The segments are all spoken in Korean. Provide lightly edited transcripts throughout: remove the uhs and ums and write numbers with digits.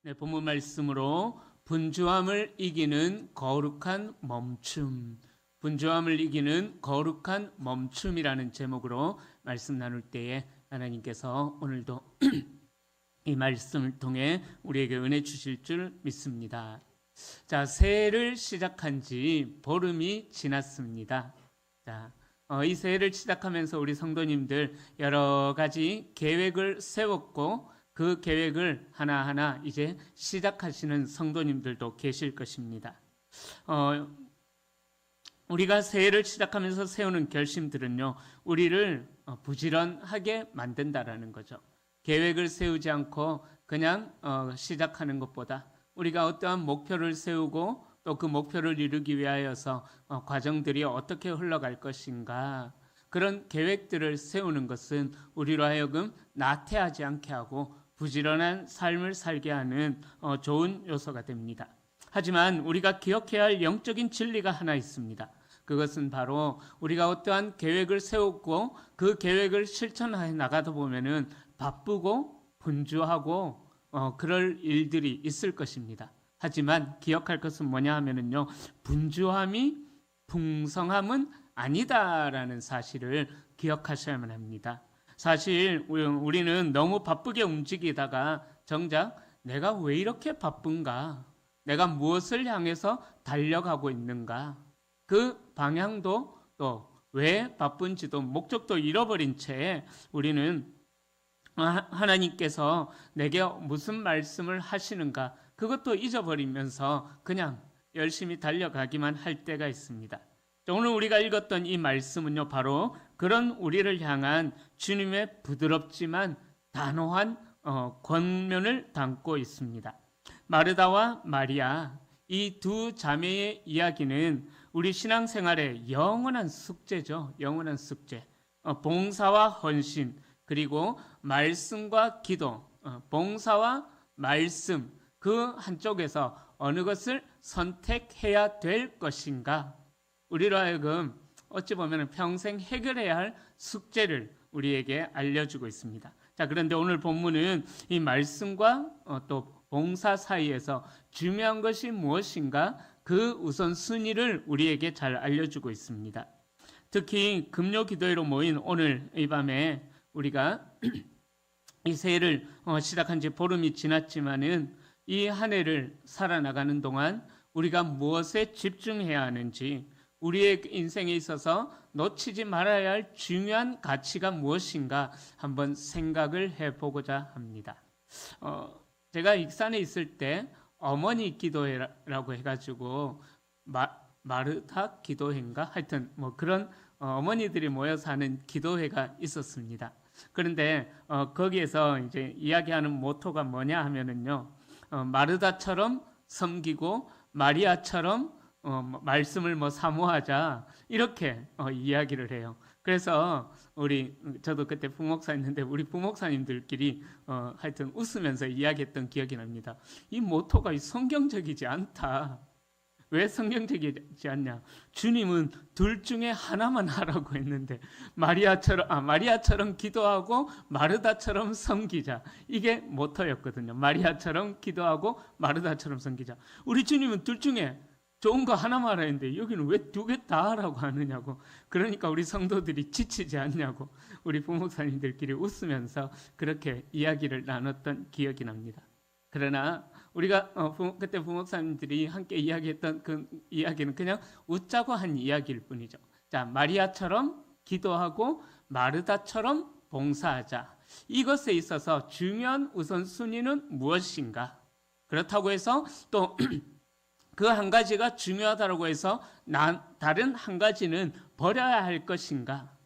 네, 본문 말씀으로 분주함을 이기는 거룩한 멈춤, 분주함을 이기는 거룩한 멈춤이라는 제목으로 말씀 나눌 때에 하나님께서 오늘도 이 말씀을 통해 우리에게 은혜 주실 줄 믿습니다. 자, 새해를 시작한 지 보름이 지났습니다. 자, 이 새해를 시작하면서 우리 성도님들 여러 가지 계획을 세웠고 그 계획을 하나하나 이제 시작하시는 성도님들도 계실 것입니다. 우리가 새해를 시작하면서 세우는 결심들은요, 우리를 부지런하게 만든다라는 거죠. 계획을 세우지 않고 그냥 시작하는 것보다 우리가 어떠한 목표를 세우고 또 그 목표를 이루기 위하여서 과정들이 어떻게 흘러갈 것인가, 그런 계획들을 세우는 것은 우리로 하여금 나태하지 않게 하고 부지런한 삶을 살게 하는 좋은 요소가 됩니다. 하지만 우리가 기억해야 할 영적인 진리가 하나 있습니다. 그것은 바로 우리가 어떠한 계획을 세우고 그 계획을 실천해 나가다 보면은 바쁘고 분주하고 그럴 일들이 있을 것입니다. 하지만 기억할 것은 뭐냐 하면은요, 분주함이 풍성함은 아니다라는 사실을 기억하셔야만 합니다. 사실 우리는 너무 바쁘게 움직이다가 정작 내가 왜 이렇게 바쁜가, 내가 무엇을 향해서 달려가고 있는가, 그 방향도 또 왜 바쁜지도 목적도 잃어버린 채 우리는 하나님께서 내게 무슨 말씀을 하시는가 그것도 잊어버리면서 그냥 열심히 달려가기만 할 때가 있습니다. 오늘 우리가 읽었던 이 말씀은요, 바로 그런 우리를 향한 주님의 부드럽지만 단호한 권면을 담고 있습니다. 마르다와 마리아, 이 두 자매의 이야기는 우리 신앙생활의 영원한 숙제죠. 영원한 숙제. 봉사와 헌신, 그리고 말씀과 기도, 봉사와 말씀, 그 한쪽에서 어느 것을 선택해야 될 것인가, 우리로 하여금 어찌 보면 평생 해결해야 할 숙제를 우리에게 알려주고 있습니다. 자, 그런데 오늘 본문은 이 말씀과 또 봉사 사이에서 중요한 것이 무엇인가, 그 우선순위를 우리에게 잘 알려주고 있습니다. 특히 금요 기도회로 모인 오늘 이 밤에 우리가 이 새해를 시작한 지 보름이 지났지만은 이 한 해를 살아나가는 동안 우리가 무엇에 집중해야 하는지, 우리의 인생에 있어서 놓치지 말아야 할 중요한 가치가 무엇인가 한번 생각을 해보고자 합니다. 제가 익산에 있을 때 어머니 기도회라고 해가지고 마르타 기도회인가, 하여튼 뭐 그런 어머니들이 모여서 하는 기도회가 있었습니다. 그런데 거기에서 이제 이야기하는 모토가 뭐냐 하면은요, 마르다처럼 섬기고 마리아처럼 말씀을 사모하자, 이렇게 이야기를 해요. 그래서 저도 그때 부목사였는데 우리 부목사님들끼리 하여튼 웃으면서 이야기했던 기억이 납니다. 이 모토가 성경적이지 않다. 왜 성경적이지 않냐? 주님은 둘 중에 하나만 하라고 했는데 마리아처럼 기도하고 마르다처럼 섬기자, 이게 모토였거든요. 마리아처럼 기도하고 마르다처럼 섬기자. 우리 주님은 둘 중에 좋은 거 하나만 하라 했는데 여기는 왜 두 개 다 하라고 하느냐고. 그러니까 우리 성도들이 지치지 않냐고 우리 부목사님들끼리 웃으면서 그렇게 이야기를 나눴던 기억이 납니다. 그러나 우리가 그때 부목사님들이 함께 이야기했던 그 이야기는 그냥 웃자고 한 이야기일 뿐이죠. 자, 마리아처럼 기도하고 마르다처럼 봉사하자. 이것에 있어서 중요한 우선순위는 무엇인가? 그렇다고 해서 또 그 한 가지가 중요하다고 해서 다른 한 가지는 버려야 할 것인가?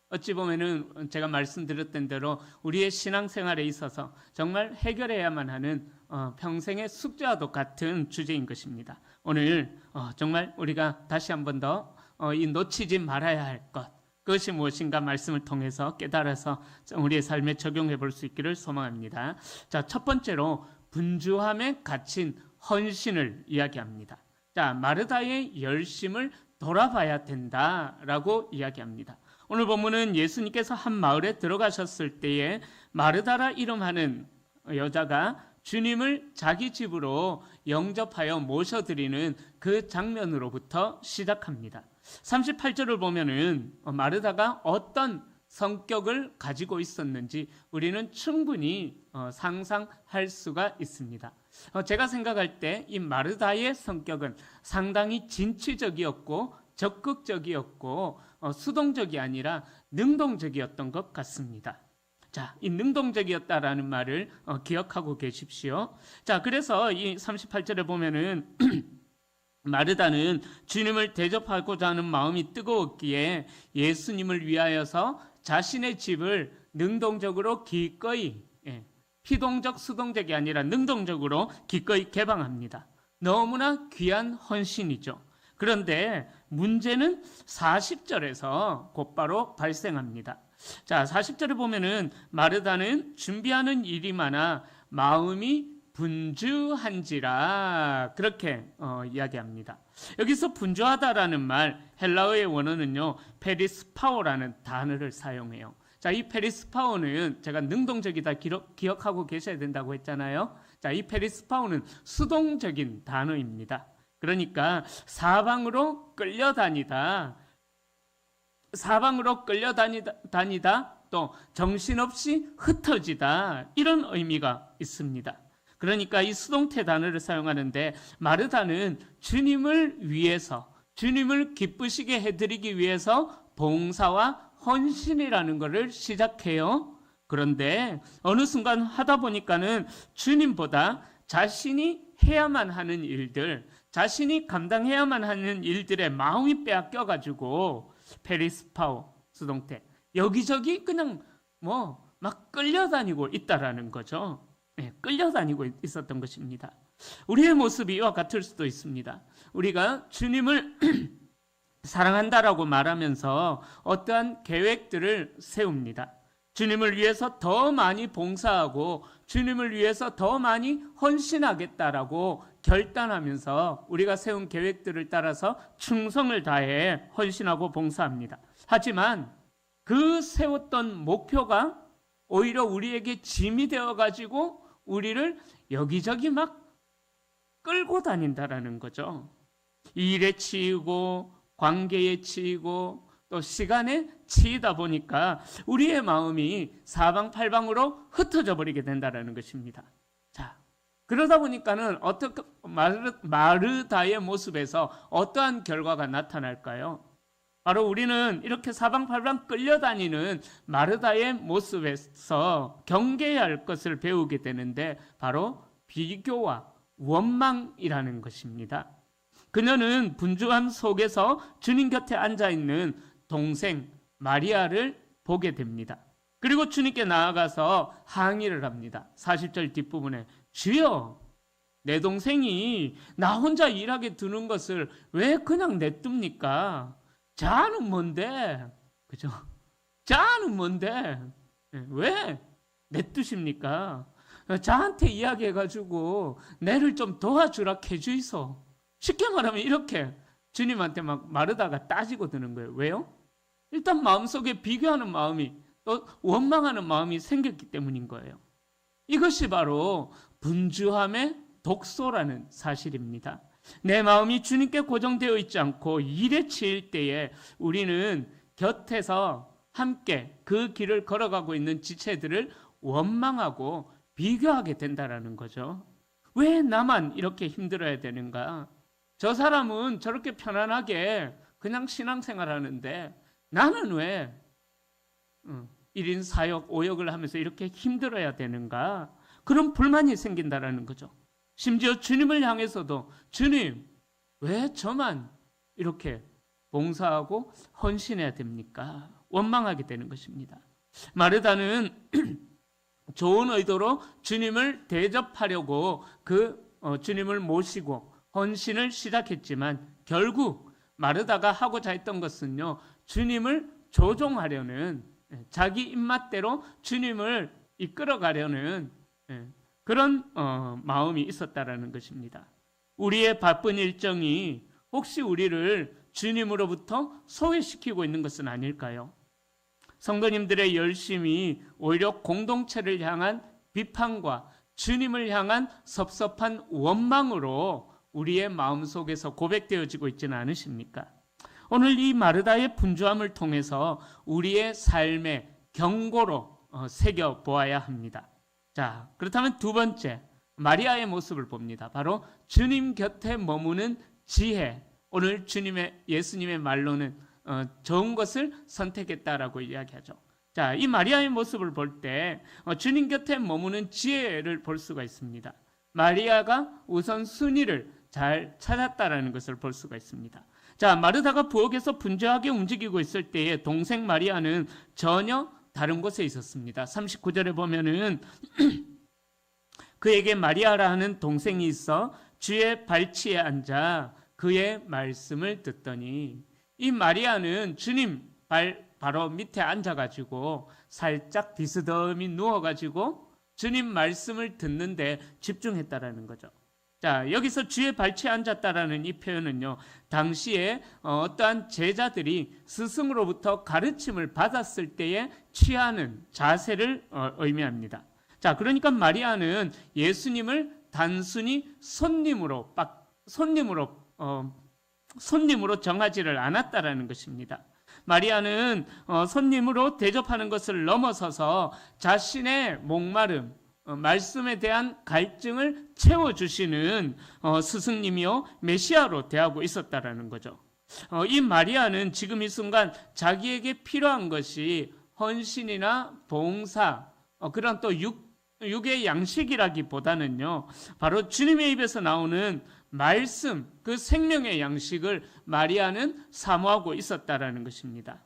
어찌 보면은 제가 말씀드렸던 대로 우리의 신앙생활에 있어서 정말 해결해야만 하는 평생의 숙제와도 같은 주제인 것입니다. 오늘 정말 우리가 다시 한 번 더 이 놓치지 말아야 할 것, 그것이 무엇인가 말씀을 통해서 깨달아서 우리의 삶에 적용해 볼 수 있기를 소망합니다. 자, 첫 번째로 분주함에 갇힌 헌신을 이야기합니다. 자, 마르다의 열심을 돌아봐야 된다라고 이야기합니다. 오늘 본문은 예수님께서 한 마을에 들어가셨을 때에 마르다라 이름하는 여자가 주님을 자기 집으로 영접하여 모셔드리는 그 장면으로부터 시작합니다. 38절을 보면은 마르다가 어떤 성격을 가지고 있었는지 우리는 충분히 상상할 수가 있습니다. 제가 생각할 때 이 마르다의 성격은 상당히 진취적이었고 적극적이었고 수동적이 아니라 능동적이었던 것 같습니다. 자, 이 능동적이었다라는 말을 기억하고 계십시오. 자, 그래서 이 38절에 보면은 마르다는 주님을 대접하고자 하는 마음이 뜨거웠기에 예수님을 위하여서 자신의 집을 능동적으로 기꺼이, 피동적 수동적이 아니라 능동적으로 기꺼이 개방합니다. 너무나 귀한 헌신이죠. 그런데 문제는 40절에서 곧바로 발생합니다. 자, 40절에 보면은 마르다는 준비하는 일이 많아 마음이 분주한지라 그렇게 이야기합니다. 여기서 분주하다라는 말 헬라어의 원어는요 페리스파오라는 단어를 사용해요. 자, 이 페리스파오는 제가 능동적이다 기억하고 계셔야 된다고 했잖아요. 자, 이 페리스파오는 수동적인 단어입니다. 그러니까 사방으로 끌려다니다 또 정신없이 흩어지다 이런 의미가 있습니다. 그러니까 이 수동태 단어를 사용하는데 마르다는 주님을 위해서 주님을 기쁘시게 해드리기 위해서 봉사와 헌신이라는 것을 시작해요. 그런데 어느 순간 하다 보니까는 주님보다 자신이 해야만 하는 일들, 자신이 감당해야만 하는 일들의 마음이 빼앗겨가지고 페리스파오 수동태 여기저기 그냥 막 끌려다니고 있다라는 거죠. 끌려다니고 있었던 것입니다. 우리의 모습이 이와 같을 수도 있습니다. 우리가 주님을 사랑한다라고 말하면서 어떠한 계획들을 세웁니다. 주님을 위해서 더 많이 봉사하고 주님을 위해서 더 많이 헌신하겠다라고 결단하면서 우리가 세운 계획들을 따라서 충성을 다해 헌신하고 봉사합니다. 하지만 그 세웠던 목표가 오히려 우리에게 짐이 되어가지고 우리를 여기저기 막 끌고 다닌다라는 거죠. 일에 치이고 관계에 치이고 또 시간에 치이다 보니까 우리의 마음이 사방팔방으로 흩어져 버리게 된다라는 것입니다. 자, 그러다 보니까는 어떻게 마르다의 모습에서 어떠한 결과가 나타날까요? 바로 우리는 이렇게 사방팔방 끌려다니는 마르다의 모습에서 경계해야 할 것을 배우게 되는데 바로 비교와 원망이라는 것입니다. 그녀는 분주함 속에서 주님 곁에 앉아있는 동생 마리아를 보게 됩니다. 그리고 주님께 나아가서 항의를 합니다. 40절 뒷부분에 주여 내 동생이 나 혼자 일하게 두는 것을 왜 그냥 냅둡니까? 자는 뭔데? 그죠? 자는 뭔데? 왜 냅두십니까? 자한테 이야기해가지고 내를 좀 도와주라 해주이소. 쉽게 말하면 이렇게 주님한테 막 마르다가 따지고 드는 거예요. 왜요? 일단 마음속에 비교하는 마음이 또 원망하는 마음이 생겼기 때문인 거예요. 이것이 바로 분주함의 독소라는 사실입니다. 내 마음이 주님께 고정되어 있지 않고 일에 치일 때에 우리는 곁에서 함께 그 길을 걸어가고 있는 지체들을 원망하고 비교하게 된다라는 거죠. 왜 나만 이렇게 힘들어야 되는가? 저 사람은 저렇게 편안하게 그냥 신앙생활 하는데 나는 왜 1인 4역 5역을 하면서 이렇게 힘들어야 되는가? 그런 불만이 생긴다라는 거죠. 심지어 주님을 향해서도 주님 왜 저만 이렇게 봉사하고 헌신해야 됩니까? 원망하게 되는 것입니다. 마르다는 좋은 의도로 주님을 대접하려고 주님을 모시고 헌신을 시작했지만 결국 마르다가 하고자 했던 것은요, 주님을 조종하려는 자기 입맛대로 주님을 이끌어가려는 그런 마음이 있었다라는 것입니다. 우리의 바쁜 일정이 혹시 우리를 주님으로부터 소외시키고 있는 것은 아닐까요? 성도님들의 열심이 오히려 공동체를 향한 비판과 주님을 향한 섭섭한 원망으로 우리의 마음속에서 고백되어지고 있지는 않으십니까? 오늘 이 마르다의 분주함을 통해서 우리의 삶의 경고로 새겨보아야 합니다. 자, 그렇다면 두 번째, 마리아의 모습을 봅니다. 바로 주님 곁에 머무는 지혜. 오늘 예수님의 말로는 좋은 것을 선택했다라고 이야기하죠. 자, 이 마리아의 모습을 볼 때 주님 곁에 머무는 지혜를 볼 수가 있습니다. 마리아가 우선 순위를 잘 찾았다라는 것을 볼 수가 있습니다. 자, 마르다가 부엌에서 분주하게 움직이고 있을 때에 동생 마리아는 전혀 다른 곳에 있었습니다. 39절에 보면은 그에게 마리아라 하는 동생이 있어 주의 발치에 앉아 그의 말씀을 듣더니, 이 마리아는 주님 바로 밑에 앉아가지고 살짝 비스듬히 누워가지고 주님 말씀을 듣는데 집중했다라는 거죠. 자, 여기서 주의 발치에 앉았다라는 이 표현은요, 당시에 어떠한 제자들이 스승으로부터 가르침을 받았을 때에 취하는 자세를 의미합니다. 자, 그러니까 마리아는 예수님을 단순히 손님으로 정하지를 않았다라는 것입니다. 마리아는 손님으로 대접하는 것을 넘어서서 자신의 목마름, 말씀에 대한 갈증을 채워주시는 스승님이요 메시아로 대하고 있었다라는 거죠. 이 마리아는 지금 이 순간 자기에게 필요한 것이 헌신이나 봉사, 그런 또 육의 양식이라기보다는요, 바로 주님의 입에서 나오는 말씀, 그 생명의 양식을 마리아는 사모하고 있었다라는 것입니다.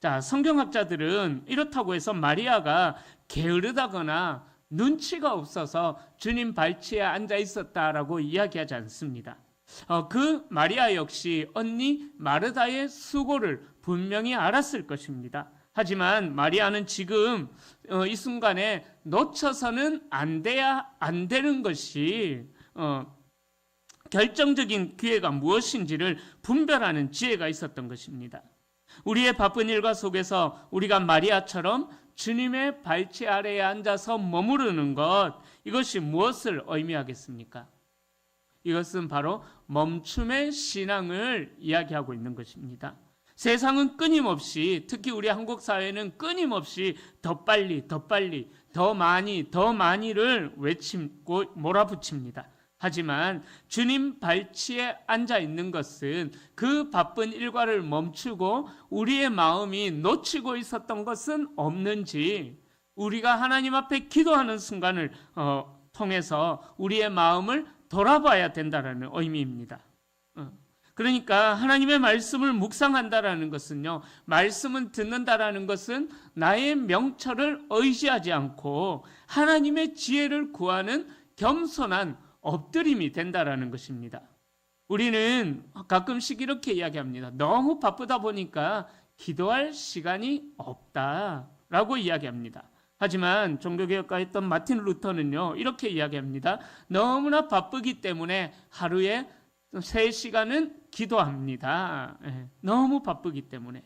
자, 성경학자들은 이렇다고 해서 마리아가 게으르다거나 눈치가 없어서 주님 발치에 앉아 있었다라고 이야기하지 않습니다. 그 마리아 역시 언니 마르다의 수고를 분명히 알았을 것입니다. 하지만 마리아는 지금 이 순간에 놓쳐서는 안 되는 것이 결정적인 기회가 무엇인지를 분별하는 지혜가 있었던 것입니다. 우리의 바쁜 일과 속에서 우리가 마리아처럼 주님의 발치 아래에 앉아서 머무르는 것, 이것이 무엇을 의미하겠습니까? 이것은 바로 멈춤의 신앙을 이야기하고 있는 것입니다. 세상은 끊임없이, 특히 우리 한국 사회는 끊임없이 더 빨리, 더 많이를 외치고 몰아붙입니다. 하지만 주님 발치에 앉아 있는 것은 그 바쁜 일과를 멈추고 우리의 마음이 놓치고 있었던 것은 없는지, 우리가 하나님 앞에 기도하는 순간을 통해서 우리의 마음을 돌아봐야 된다는 의미입니다. 그러니까 하나님의 말씀을 묵상한다라는 것은요, 말씀은 듣는다라는 것은 나의 명철을 의지하지 않고 하나님의 지혜를 구하는 겸손한 엎드림이 된다라는 것입니다. 우리는 가끔씩 이렇게 이야기합니다. 너무 바쁘다 보니까 기도할 시간이 없다라고 이야기합니다. 하지만 종교개혁가 했던 마틴 루터는요, 이렇게 이야기합니다. 너무나 바쁘기 때문에 하루에 3시간은 기도합니다. 너무 바쁘기 때문에.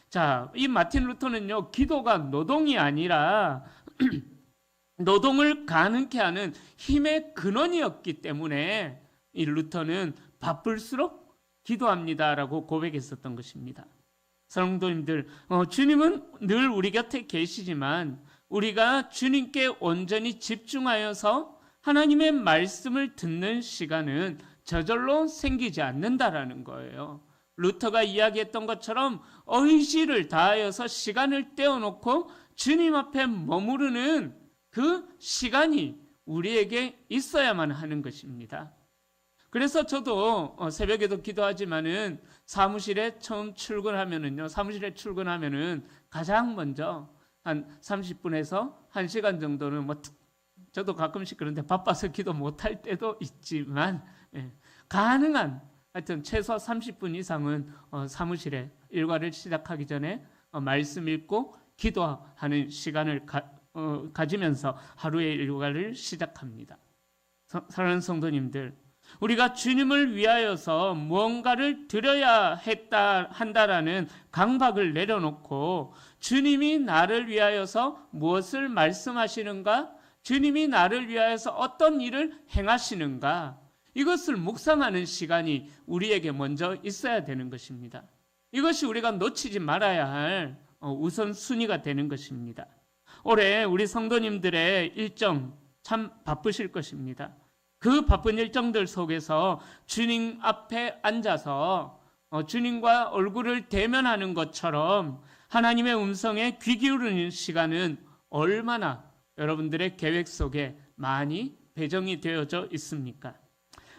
자, 이 마틴 루터는요, 기도가 노동이 아니라 노동을 가능케 하는 힘의 근원이었기 때문에 이 루터는 바쁠수록 기도합니다라고 고백했었던 것입니다. 성도님들, 주님은 늘 우리 곁에 계시지만 우리가 주님께 온전히 집중하여서 하나님의 말씀을 듣는 시간은 저절로 생기지 않는다라는 거예요. 루터가 이야기했던 것처럼 의지를 다하여서 시간을 떼어놓고 주님 앞에 머무르는 그 시간이 우리에게 있어야만 하는 것입니다. 그래서 저도 새벽에도 기도하지만은 사무실에 출근하면은 가장 먼저 한 30분에서 1시간 정도는 저도 가끔씩 그런데 바빠서 기도 못할 때도 있지만, 가능한 하여튼 최소 30분 이상은 사무실에 일과를 시작하기 전에 말씀 읽고 기도하는 시간을 가지면서 하루의 일과를 시작합니다. 사랑하는 성도님들, 우리가 주님을 위하여서 무언가를 드려야 한다라는 강박을 내려놓고 주님이 나를 위하여서 무엇을 말씀하시는가 주님이 나를 위하여서 어떤 일을 행하시는가, 이것을 묵상하는 시간이 우리에게 먼저 있어야 되는 것입니다. 이것이 우리가 놓치지 말아야 할 우선순위가 되는 것입니다. 올해 우리 성도님들의 일정 참 바쁘실 것입니다. 그 바쁜 일정들 속에서 주님 앞에 앉아서 주님과 얼굴을 대면하는 것처럼 하나님의 음성에 귀 기울이는 시간은 얼마나 여러분들의 계획 속에 많이 배정이 되어져 있습니까?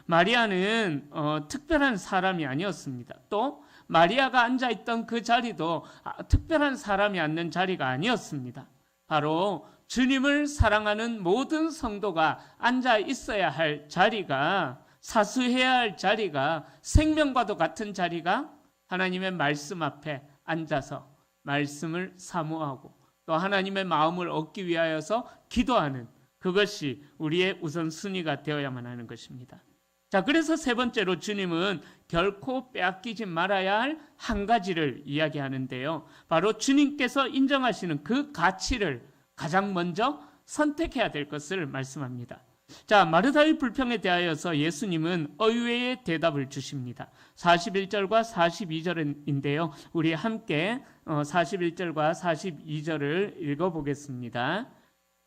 마리아는 특별한 사람이 아니었습니다. 또 마리아가 앉아있던 그 자리도 특별한 사람이 앉는 자리가 아니었습니다. 바로 주님을 사랑하는 모든 성도가 앉아 있어야 할 자리가, 사수해야 할 자리가, 생명과도 같은 자리가 하나님의 말씀 앞에 앉아서 말씀을 사모하고 또 하나님의 마음을 얻기 위하여서 기도하는, 그것이 우리의 우선순위가 되어야만 하는 것입니다. 자, 그래서 세 번째로 주님은 결코 빼앗기지 말아야 할 한 가지를 이야기하는데요. 바로 주님께서 인정하시는 그 가치를 가장 먼저 선택해야 될 것을 말씀합니다. 자, 마르다의 불평에 대하여서 예수님은 의외의 대답을 주십니다. 41절과 42절인데요. 우리 함께 41절과 42절을 읽어보겠습니다.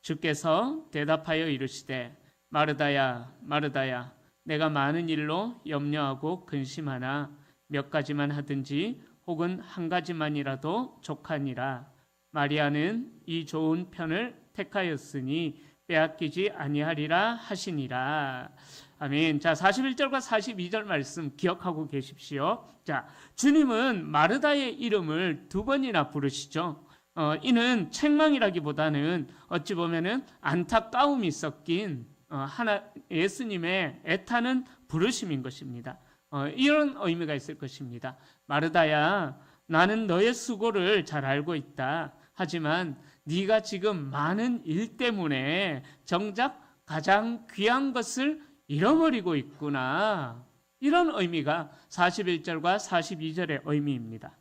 주께서 대답하여 이르시되 마르다야 마르다야 내가 많은 일로 염려하고 근심하나 몇 가지만 하든지 혹은 한 가지만이라도 족하니라. 마리아는 이 좋은 편을 택하였으니 빼앗기지 아니하리라 하시니라. 아멘. 자, 41절과 42절 말씀 기억하고 계십시오. 자, 주님은 마르다의 이름을 두 번이나 부르시죠. 이는 책망이라기보다는 어찌 보면은 안타까움이 섞인 예수님의 애타는 부르심인 것입니다. 이런 의미가 있을 것입니다. 마르다야, 나는 너의 수고를 잘 알고 있다. 하지만 네가 지금 많은 일 때문에 정작 가장 귀한 것을 잃어버리고 있구나. 이런 의미가 41절과 42절의 의미입니다.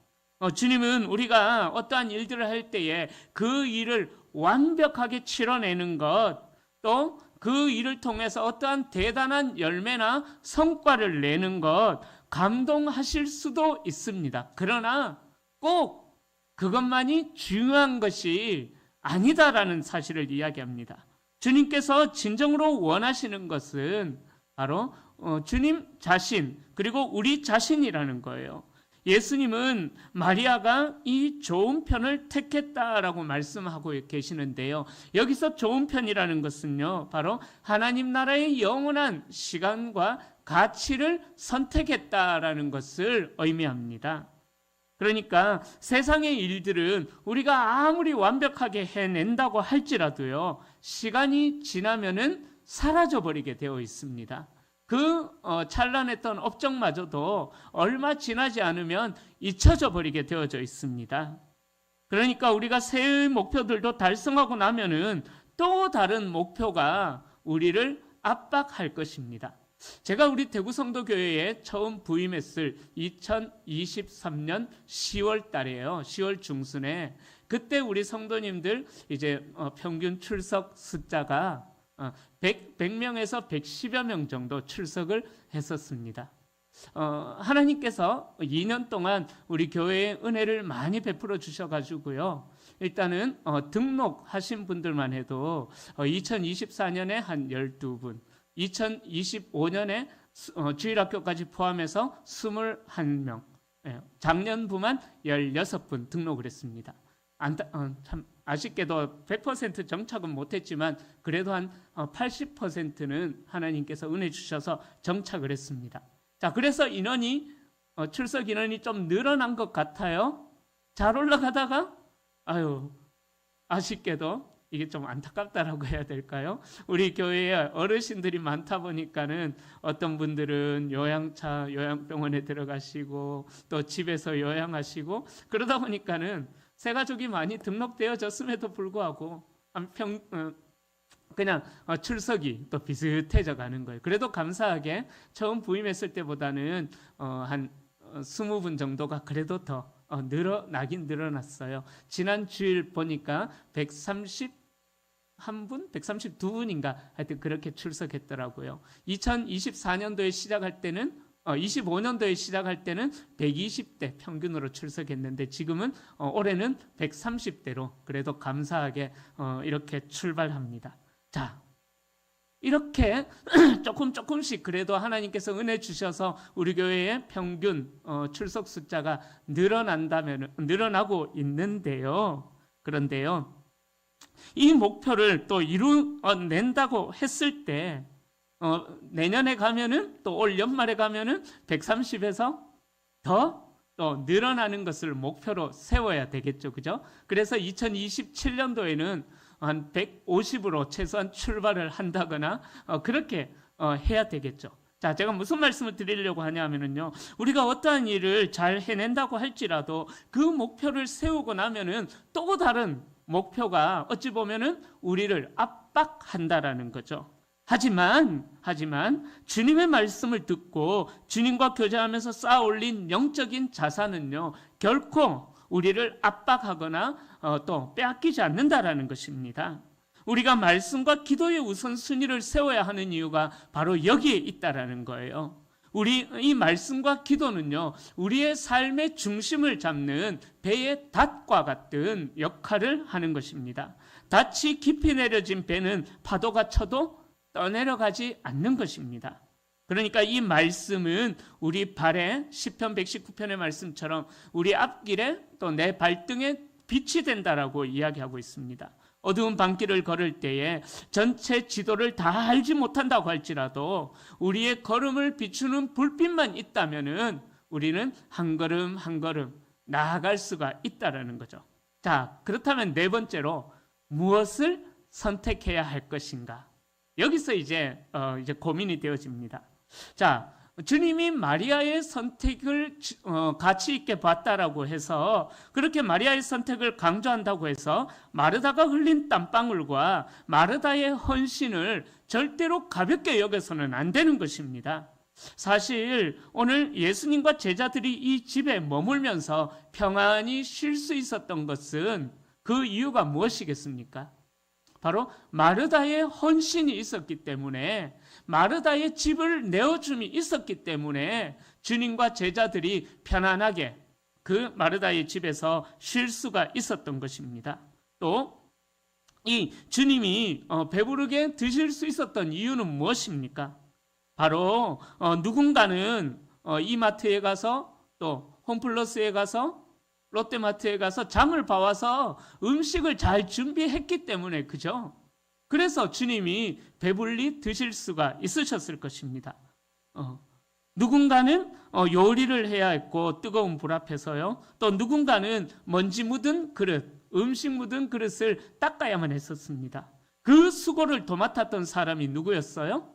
주님은 우리가 어떠한 일들을 할 때에 그 일을 완벽하게 치러내는 것, 또 그 일을 통해서 어떠한 대단한 열매나 성과를 내는 것, 감동하실 수도 있습니다. 그러나 꼭 그것만이 중요한 것이 아니다라는 사실을 이야기합니다. 주님께서 진정으로 원하시는 것은 바로 주님 자신, 그리고 우리 자신이라는 거예요. 예수님은 마리아가 이 좋은 편을 택했다라고 말씀하고 계시는데요. 여기서 좋은 편이라는 것은요, 바로 하나님 나라의 영원한 시간과 가치를 선택했다라는 것을 의미합니다. 그러니까 세상의 일들은 우리가 아무리 완벽하게 해낸다고 할지라도요, 시간이 지나면은 사라져버리게 되어 있습니다. 그 찬란했던 업적마저도 얼마 지나지 않으면 잊혀져 버리게 되어져 있습니다. 그러니까 우리가 새해의 목표들도 달성하고 나면은 또 다른 목표가 우리를 압박할 것입니다. 제가 우리 대구성도교회에 처음 부임했을 2023년 10월 달에요. 10월 중순에 그때 우리 성도님들 이제 평균 출석 숫자가 100명에서 110여 명 정도 출석을 했었습니다. 하나님께서 2년 동안 우리 교회에 은혜를 많이 베풀어 주셔가지고요. 일단은 등록하신 분들만 해도 2024년에 한 12분, 2025년에 주일학교까지 포함해서 21명, 작년부만 16분 등록을 했습니다. 참 아쉽게도 100% 정착은 못했지만 그래도 한 80%는 하나님께서 은혜 주셔서 정착을 했습니다. 자, 그래서 출석 인원이 좀 늘어난 것 같아요. 잘 올라가다가 아쉽게도 이게 좀 안타깝다라고 해야 될까요? 우리 교회에 어르신들이 많다 보니까는 어떤 분들은 요양병원에 들어가시고 또 집에서 요양하시고 그러다 보니까는 새 가족이 많이 등록되어졌음에도 불구하고 그냥 출석이 또 비슷해져 가는 거예요. 그래도 감사하게 처음 부임했을 때보다는 한 20분 정도가 그래도 더 늘어나긴 늘어났어요. 지난 주일 보니까 130 131분, 132분인가 하여튼 그렇게 출석했더라고요. 2024년도에 시작할 때는 25년도에 시작할 때는 120대 평균으로 출석했는데 지금은 올해는 130대로 그래도 감사하게 이렇게 출발합니다. 자, 이렇게 조금씩 그래도 하나님께서 은혜 주셔서 우리 교회의 평균 출석 숫자가 늘어나고 있는데요. 그런데요, 이 목표를 또 이루어낸다고 했을 때 내년에 가면은 또 올 연말에 가면은 130에서 더 또 늘어나는 것을 목표로 세워야 되겠죠. 그죠? 그래서 2027년도에는 한 150으로 최소한 출발을 한다거나 그렇게 해야 되겠죠. 자, 제가 무슨 말씀을 드리려고 하냐면요, 우리가 어떠한 일을 잘 해낸다고 할지라도 그 목표를 세우고 나면은 또 다른 목표가 어찌 보면은 우리를 압박한다라는 거죠. 하지만 주님의 말씀을 듣고 주님과 교제하면서 쌓아 올린 영적인 자산은요, 결코 우리를 압박하거나 또 빼앗기지 않는다라는 것입니다. 우리가 말씀과 기도의 우선순위를 세워야 하는 이유가 바로 여기에 있다라는 거예요. 이 말씀과 기도는요, 우리의 삶의 중심을 잡는 배의 닷과 같은 역할을 하는 것입니다. 닷이 깊이 내려진 배는 파도가 쳐도 떠내려가지 않는 것입니다. 그러니까 이 말씀은 우리 발에 시편 119편의 말씀처럼 우리 앞길에 또 내 발등에 빛이 된다라고 이야기하고 있습니다. 어두운 밤길을 걸을 때에 전체 지도를 다 알지 못한다고 할지라도 우리의 걸음을 비추는 불빛만 있다면은 우리는 한 걸음 한 걸음 나아갈 수가 있다라는 거죠. 자, 그렇다면 네 번째로 무엇을 선택해야 할 것인가? 여기서 이제 고민이 되어집니다. 자, 주님이 마리아의 선택을 가치 있게 봤다라고 해서 그렇게 마리아의 선택을 강조한다고 해서 마르다가 흘린 땀방울과 마르다의 헌신을 절대로 가볍게 여겨서는 안 되는 것입니다. 사실 오늘 예수님과 제자들이 이 집에 머물면서 평안히 쉴 수 있었던 것은 그 이유가 무엇이겠습니까? 바로 마르다의 헌신이 있었기 때문에, 마르다의 집을 내어줌이 있었기 때문에 주님과 제자들이 편안하게 그 마르다의 집에서 쉴 수가 있었던 것입니다. 또 이 주님이 배부르게 드실 수 있었던 이유는 무엇입니까? 바로 누군가는 이마트에 가서 또 홈플러스에 가서 롯데마트에 가서 장을 봐와서 음식을 잘 준비했기 때문에, 그죠? 그래서 주님이 배불리 드실 수가 있으셨을 것입니다. 누군가는 요리를 해야 했고 뜨거운 불 앞에서요. 또 누군가는 먼지 묻은 그릇, 음식 묻은 그릇을 닦아야만 했었습니다. 그 수고를 도맡았던 사람이 누구였어요?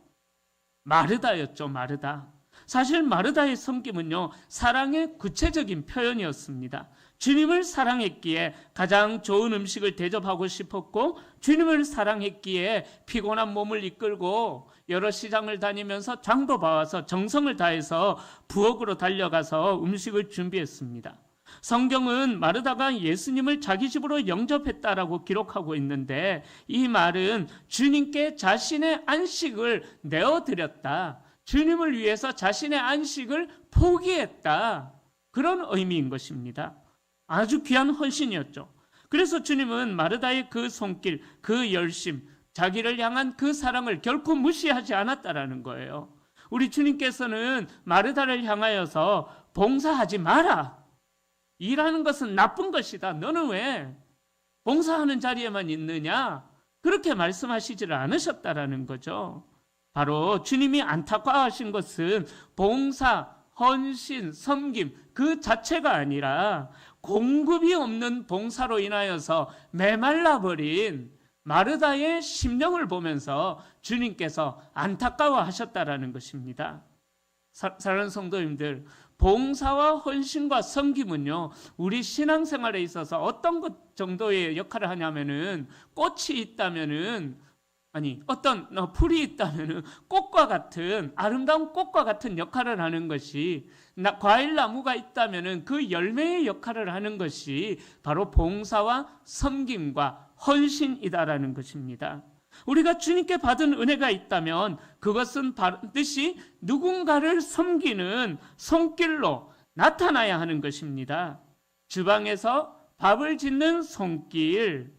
마르다였죠, 마르다. 사실 마르다의 섬김은요, 사랑의 구체적인 표현이었습니다. 주님을 사랑했기에 가장 좋은 음식을 대접하고 싶었고, 주님을 사랑했기에 피곤한 몸을 이끌고 여러 시장을 다니면서 장도 봐와서 정성을 다해서 부엌으로 달려가서 음식을 준비했습니다. 성경은 마르다가 예수님을 자기 집으로 영접했다라고 기록하고 있는데, 이 말은 주님께 자신의 안식을 내어드렸다, 주님을 위해서 자신의 안식을 포기했다, 그런 의미인 것입니다. 아주 귀한 헌신이었죠. 그래서 주님은 마르다의 그 손길, 그 열심, 자기를 향한 그 사랑을 결코 무시하지 않았다라는 거예요. 우리 주님께서는 마르다를 향하여서 봉사하지 마라, 일하는 것은 나쁜 것이다, 너는 왜 봉사하는 자리에만 있느냐, 그렇게 말씀하시지를 않으셨다라는 거죠. 바로 주님이 안타까워하신 것은 봉사, 헌신, 섬김 그 자체가 아니라 공급이 없는 봉사로 인하여서 메말라버린 마르다의 심령을 보면서 주님께서 안타까워하셨다라는 것입니다. 사랑하는 성도님들, 봉사와 헌신과 섬김은요, 우리 신앙생활에 있어서 어떤 것 정도의 역할을 하냐면은, 꽃이 있다면은, 어떤 풀이 있다면은 꽃과 같은, 아름다운 꽃과 같은 역할을 하는 것이, 과일 나무가 있다면은 그 열매의 역할을 하는 것이 바로 봉사와 섬김과 헌신이다라는 것입니다. 우리가 주님께 받은 은혜가 있다면 그것은 반드시 누군가를 섬기는 손길로 나타나야 하는 것입니다. 주방에서 밥을 짓는 손길,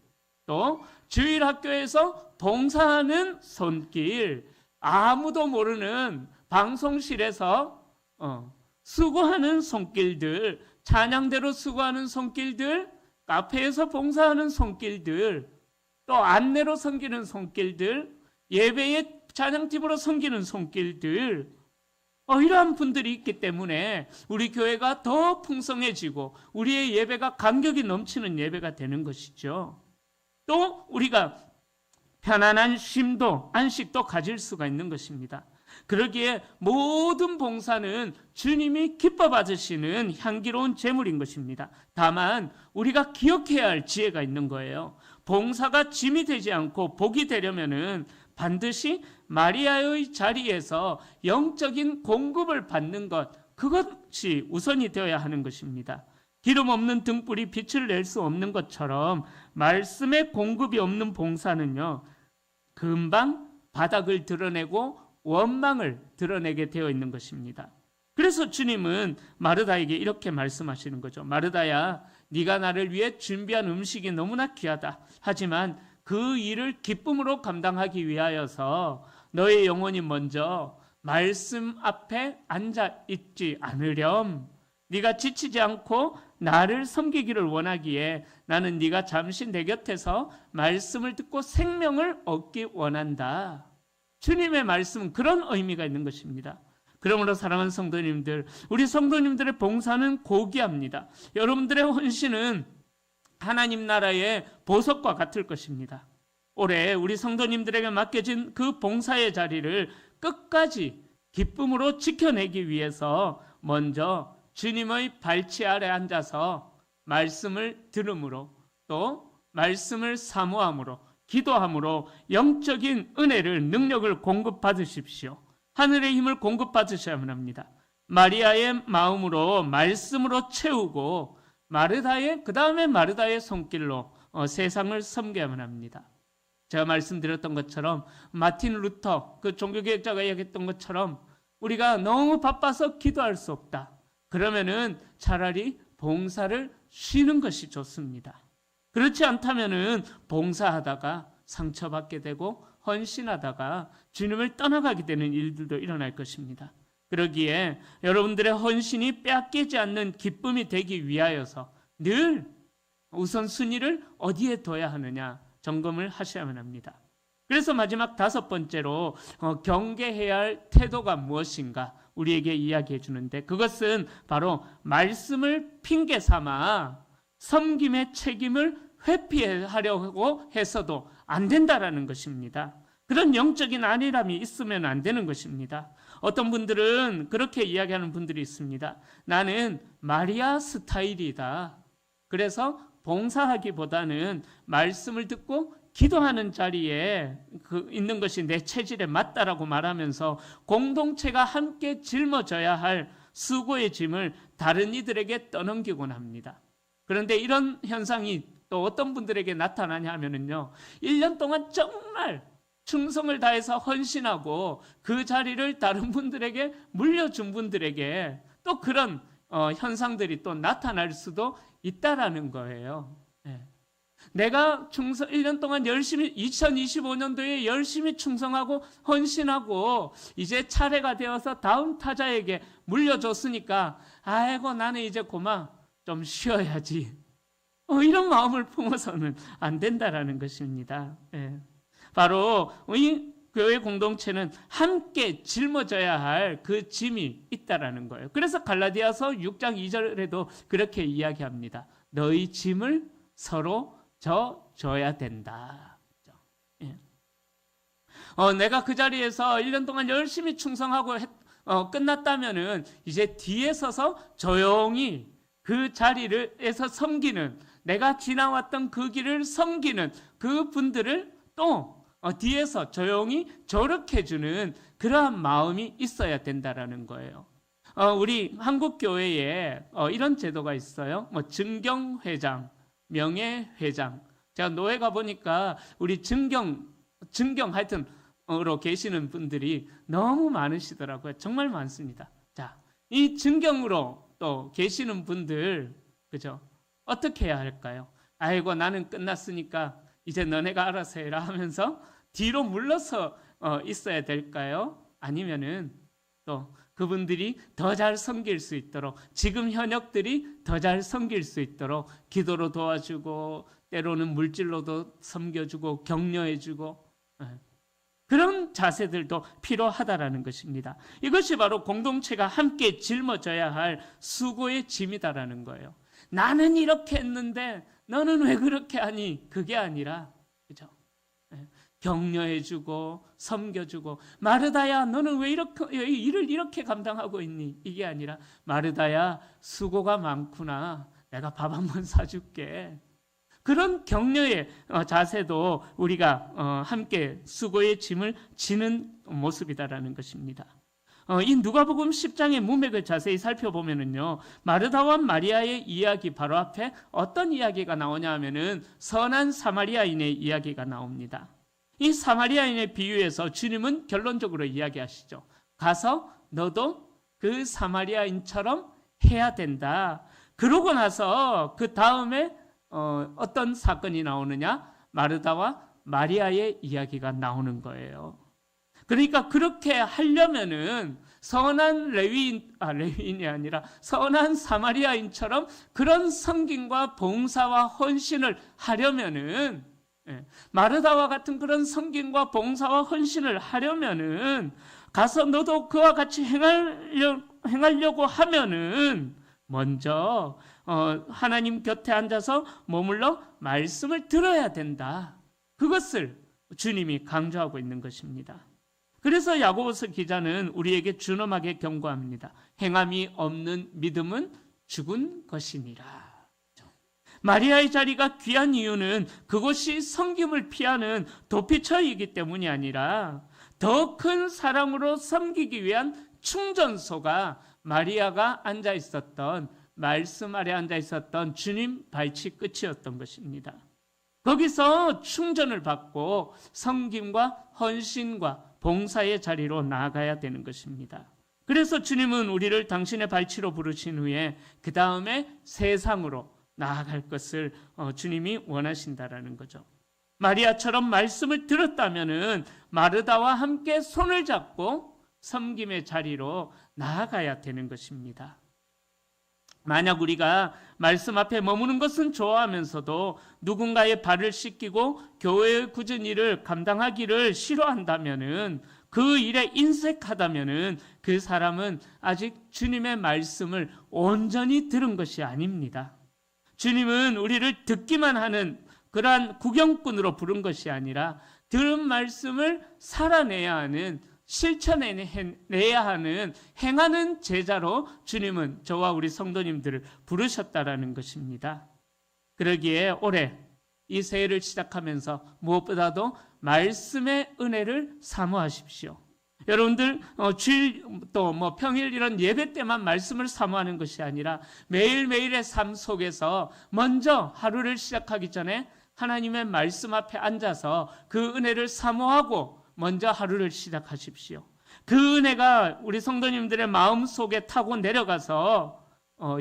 또 주일학교에서 봉사하는 손길, 아무도 모르는 방송실에서 수고하는 손길들, 찬양대로 수고하는 손길들, 카페에서 봉사하는 손길들, 또 안내로 섬기는 손길들, 예배의 찬양팀으로 섬기는 손길들, 이러한 분들이 있기 때문에 우리 교회가 더 풍성해지고 우리의 예배가 감격이 넘치는 예배가 되는 것이죠. 또 우리가 편안한 쉼도 안식도 가질 수가 있는 것입니다. 그러기에 모든 봉사는 주님이 기뻐 받으시는 향기로운 제물인 것입니다. 다만 우리가 기억해야 할 지혜가 있는 거예요. 봉사가 짐이 되지 않고 복이 되려면은 반드시 마리아의 자리에서 영적인 공급을 받는 것, 그것이 우선이 되어야 하는 것입니다. 기름 없는 등불이 빛을 낼 수 없는 것처럼 말씀의 공급이 없는 봉사는요, 금방 바닥을 드러내고 원망을 드러내게 되어 있는 것입니다. 그래서 주님은 마르다에게 이렇게 말씀하시는 거죠. 마르다야, 네가 나를 위해 준비한 음식이 너무나 귀하다. 하지만 그 일을 기쁨으로 감당하기 위하여서 너의 영혼이 먼저 말씀 앞에 앉아 있지 않으렴. 네가 지치지 않고 나를 섬기기를 원하기에 나는 네가 잠시 내 곁에서 말씀을 듣고 생명을 얻기 원한다. 주님의 말씀은 그런 의미가 있는 것입니다. 그러므로 사랑하는 성도님들, 우리 성도님들의 봉사는 고귀합니다. 여러분들의 헌신은 하나님 나라의 보석과 같을 것입니다. 올해 우리 성도님들에게 맡겨진 그 봉사의 자리를 끝까지 기쁨으로 지켜내기 위해서 먼저 주님의 발치 아래 앉아서 말씀을 들음으로, 또 말씀을 사모함으로, 기도함으로 영적인 은혜를, 능력을 공급받으십시오. 하늘의 힘을 공급받으셔야만 합니다. 마리아의 마음으로 말씀으로 채우고 그 다음에 마르다의 손길로 세상을 섬겨야만 합니다. 제가 말씀드렸던 것처럼 마틴 루터 그 종교개혁자가 이야기했던 것처럼 우리가 너무 바빠서 기도할 수 없다. 그러면은 차라리 봉사를 쉬는 것이 좋습니다. 그렇지 않다면은 봉사하다가 상처받게 되고 헌신하다가 주님을 떠나가게 되는 일들도 일어날 것입니다. 그러기에 여러분들의 헌신이 빼앗기지 않는 기쁨이 되기 위하여서 늘 우선순위를 어디에 둬야 하느냐 점검을 하셔야만 합니다. 그래서 마지막 5번째로 경계해야 할 태도가 무엇인가 우리에게 이야기해 주는데, 그것은 바로 말씀을 핑계 삼아 섬김의 책임을 회피하려고 해서도 안 된다라는 것입니다. 그런 영적인 안일함이 있으면 안 되는 것입니다. 어떤 분들은 그렇게 이야기하는 분들이 있습니다. 나는 마리아 스타일이다. 그래서 봉사하기보다는 말씀을 듣고 기도하는 자리에 있는 것이 내 체질에 맞다라고 말하면서 공동체가 함께 짊어져야 할 수고의 짐을 다른 이들에게 떠넘기곤 합니다. 그런데 이런 현상이 또 어떤 분들에게 나타나냐 하면은요, 1년 동안 정말 충성을 다해서 헌신하고 그 자리를 다른 분들에게 물려준 분들에게 또 그런 현상들이 또 나타날 수도 있다라는 거예요. 내가 1년 동안 열심히 2025년도에 열심히 충성하고 헌신하고 이제 차례가 되어서 다음 타자에게 물려줬으니까 아이고 나는 이제 그만 좀 쉬어야지. 이런 마음을 품어서는 안 된다라는 것입니다. 바로 이 교회 공동체는 함께 짊어져야 할 그 짐이 있다라는 거예요. 그래서 갈라디아서 6장 2절에도 그렇게 이야기합니다. 너희 짐을 서로 져줘야 된다. 내가 그 자리에서 1년 동안 열심히 충성하고 끝났다면은 이제 뒤에 서서 조용히 그 자리에서 섬기는, 내가 지나왔던 그 길을 섬기는 그 분들을 또 뒤에서 조용히 조력해주는 그러한 마음이 있어야 된다라는 거예요. 우리 한국 교회에 이런 제도가 있어요. 증경회장, 명예회장, 제가 노회 가 보니까 우리 증경 하여튼 으로 계시는 분들이 너무 많으시더라고요. 정말 많습니다. 자, 이 증경으로 또 계시는 분들, 그죠? 어떻게 해야 할까요? 아이고, 나는 끝났으니까 이제 너네가 알아서 해라 하면서 뒤로 물러서 있어야 될까요? 아니면은 또 그분들이 더 잘 섬길 수 있도록, 지금 현역들이 더 잘 섬길 수 있도록 기도로 도와주고, 때로는 물질로도 섬겨주고 격려해주고, 그런 자세들도 필요하다라는 것입니다. 이것이 바로 공동체가 함께 짊어져야 할 수고의 짐이다라는 거예요. 나는 이렇게 했는데 너는 왜 그렇게 하니? 그게 아니라, 그죠? 격려해주고 섬겨주고, 마르다야 너는 왜 이렇게 일을 이렇게 감당하고 있니? 이게 아니라, 마르다야 수고가 많구나, 내가 밥 한번 사줄게. 그런 격려의 자세도 우리가 함께 수고의 짐을 지는 모습이다라는 것입니다. 이 누가복음 10장의 문맥을 자세히 살펴보면은요, 마르다와 마리아의 이야기 바로 앞에 어떤 이야기가 나오냐 하면은 선한 사마리아인의 이야기가 나옵니다. 이 사마리아인의 비유에서 주님은 결론적으로 이야기하시죠. 가서 너도 그 사마리아인처럼 해야 된다. 그러고 나서 그 다음에 어떤 사건이 나오느냐? 마르다와 마리아의 이야기가 나오는 거예요. 그러니까 그렇게 하려면은 선한 레위인이 아니라 선한 사마리아인처럼 그런 섬김과 봉사와 헌신을 하려면은, 마르다와 같은 그런 섬김과 봉사와 헌신을 하려면은 가서 너도 그와 같이 행하려고 하면은 먼저 하나님 곁에 앉아서 머물러 말씀을 들어야 된다. 그것을 주님이 강조하고 있는 것입니다. 그래서 야고보서 기자는 우리에게 준엄하게 경고합니다. 행함이 없는 믿음은 죽은 것이니라. 마리아의 자리가 귀한 이유는 그것이 섬김을 피하는 도피처이기 때문이 아니라 더 큰 사랑으로 섬기기 위한 충전소가 마리아가 앉아 있었던, 말씀 아래 앉아 있었던 주님 발치 끝이었던 것입니다. 거기서 충전을 받고 섬김과 헌신과 봉사의 자리로 나아가야 되는 것입니다. 그래서 주님은 우리를 당신의 발치로 부르신 후에 그 다음에 세상으로 나아갈 것을 주님이 원하신다라는 거죠. 마리아처럼 말씀을 들었다면은 마르다와 함께 손을 잡고 섬김의 자리로 나아가야 되는 것입니다. 만약 우리가 말씀 앞에 머무는 것은 좋아하면서도 누군가의 발을 씻기고 교회의 굳은 일을 감당하기를 싫어한다면은, 그 일에 인색하다면은 그 사람은 아직 주님의 말씀을 온전히 들은 것이 아닙니다. 주님은 우리를 듣기만 하는 그러한 구경꾼으로 부른 것이 아니라 들은 말씀을 살아내야 하는, 실천해내야 하는, 행하는 제자로 주님은 저와 우리 성도님들을 부르셨다라는 것입니다. 그러기에 올해 이 새해를 시작하면서 무엇보다도 말씀의 은혜를 사모하십시오. 여러분들 주일 또 평일 이런 예배 때만 말씀을 사모하는 것이 아니라 매일매일의 삶 속에서 먼저 하루를 시작하기 전에 하나님의 말씀 앞에 앉아서 그 은혜를 사모하고 먼저 하루를 시작하십시오. 그 은혜가 우리 성도님들의 마음 속에 타고 내려가서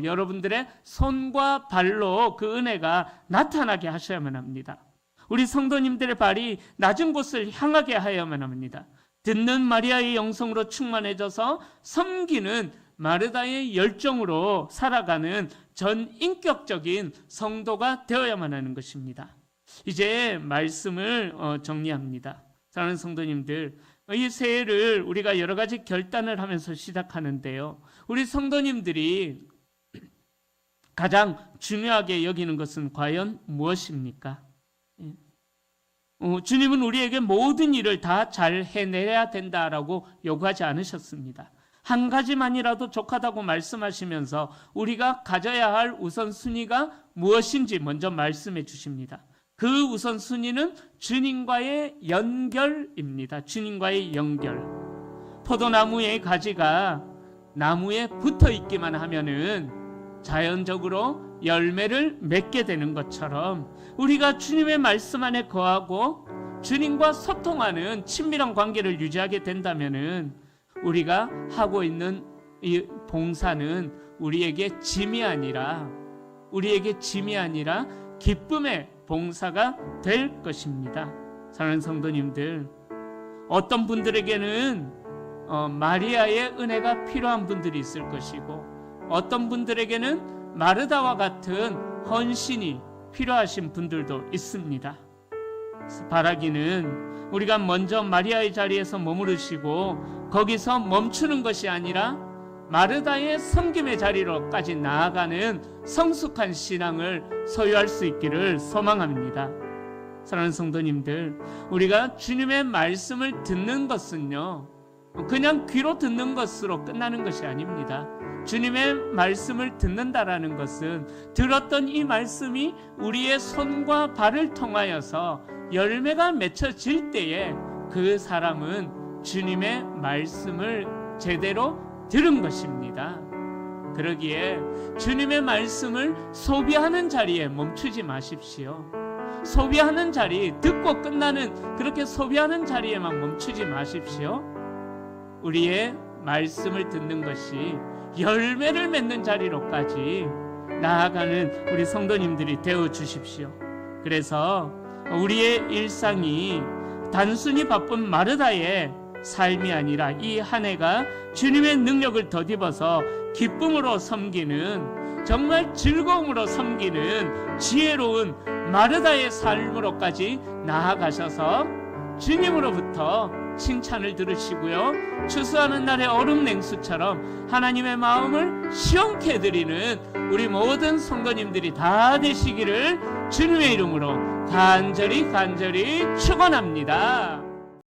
여러분들의 손과 발로 그 은혜가 나타나게 하셔야만 합니다. 우리 성도님들의 발이 낮은 곳을 향하게 하여야만 합니다. 듣는 마리아의 영성으로 충만해져서 섬기는 마르다의 열정으로 살아가는 전인격적인 성도가 되어야만 하는 것입니다. 이제 말씀을 정리합니다. 사랑하는 성도님들, 이 새해를 우리가 여러 가지 결단을 하면서 시작하는데요, 우리 성도님들이 가장 중요하게 여기는 것은 과연 무엇입니까? 주님은 우리에게 모든 일을 다 잘 해내야 된다라고 요구하지 않으셨습니다. 한 가지만이라도 족하다고 말씀하시면서 우리가 가져야 할 우선순위가 무엇인지 먼저 말씀해 주십니다. 그 우선순위는 주님과의 연결입니다. 주님과의 연결. 포도나무의 가지가 나무에 붙어 있기만 하면은 자연적으로 열매를 맺게 되는 것처럼 우리가 주님의 말씀 안에 거하고 주님과 소통하는 친밀한 관계를 유지하게 된다면은 우리가 하고 있는 이 봉사는 우리에게 짐이 아니라 기쁨의 봉사가 될 것입니다. 사랑하는 성도님들, 어떤 분들에게는 마리아의 은혜가 필요한 분들이 있을 것이고, 어떤 분들에게는 마르다와 같은 헌신이 필요하신 분들도 있습니다. 바라기는 우리가 먼저 마리아의 자리에서 머무르시고 거기서 멈추는 것이 아니라 마르다의 섬김의 자리로까지 나아가는 성숙한 신앙을 소유할 수 있기를 소망합니다. 사랑하는 성도님들, 우리가 주님의 말씀을 듣는 것은요, 그냥 귀로 듣는 것으로 끝나는 것이 아닙니다. 주님의 말씀을 듣는다라는 것은 들었던 이 말씀이 우리의 손과 발을 통하여서 열매가 맺혀질 때에 그 사람은 주님의 말씀을 제대로 들은 것입니다. 그러기에 주님의 말씀을 소비하는 자리에 멈추지 마십시오. 소비하는 자리, 듣고 끝나는 그렇게 소비하는 자리에만 멈추지 마십시오. 우리의 말씀을 듣는 것이 열매를 맺는 자리로까지 나아가는 우리 성도님들이 되어 주십시오. 그래서 우리의 일상이 단순히 바쁜 마르다의 삶이 아니라 이 한 해가 주님의 능력을 덧입어서 기쁨으로 섬기는, 정말 즐거움으로 섬기는 지혜로운 마르다의 삶으로까지 나아가셔서 주님으로부터 칭찬을 들으시고요, 추수하는 날의 얼음 냉수처럼 하나님의 마음을 시원케 해드리는 우리 모든 성도님들이 다 되시기를 주님의 이름으로 간절히 축원합니다.